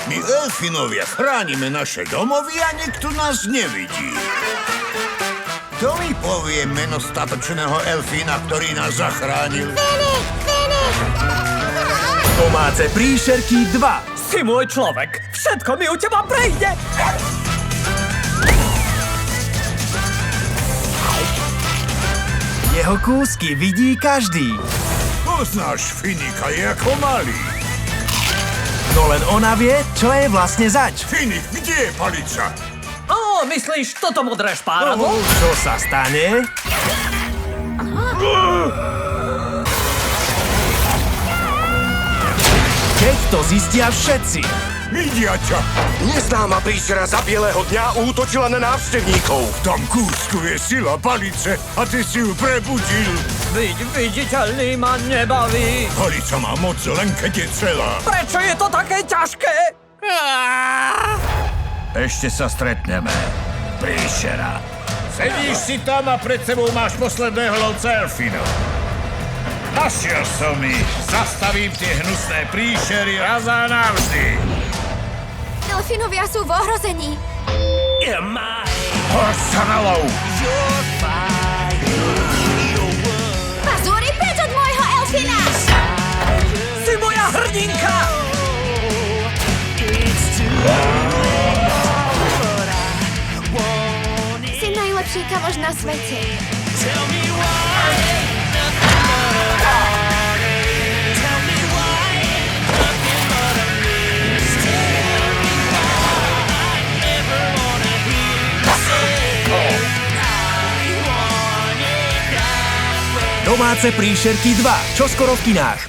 My elfinovia chránime naše domovy a nikto nás nevidí. Kto mi povie meno statočného elfína, ktorý nás zachránil? Domáce príšerky 2. Si môj človek. Všetko mi u teba prejde. Jeho kúsky vidí každý. Poznáš Finika, je ako malý. No len ona vie, čo je vlastne zač. Finik, kde je palica? Ó, myslíš, toto modré špáradlo? Čo sa stane? Keď to zistia všetci. Vidia ťa. Neznáma príšera za bieleho dňa útočila na návštevníkov. V tom kúsku je sila palice a ty si ju prebudil. Byť viditeľný ma nebaví. Palica má moc len keď je celá. Prečo je to také ťažké? Ešte sa stretneme, príšera. Sedíš si tam a pred sebou máš posledného lovca elfinov. Našiel som ich. Zastavím tie hnusné príšery raz a navždy. Elfinovia sú v ohrození. Hoď sa na lov. Pazúri preč od môjho elfina! Si moja hrdinka! Si najlepší kamoš na svete. Domáce príšerky 2. Čoskoro v kinách.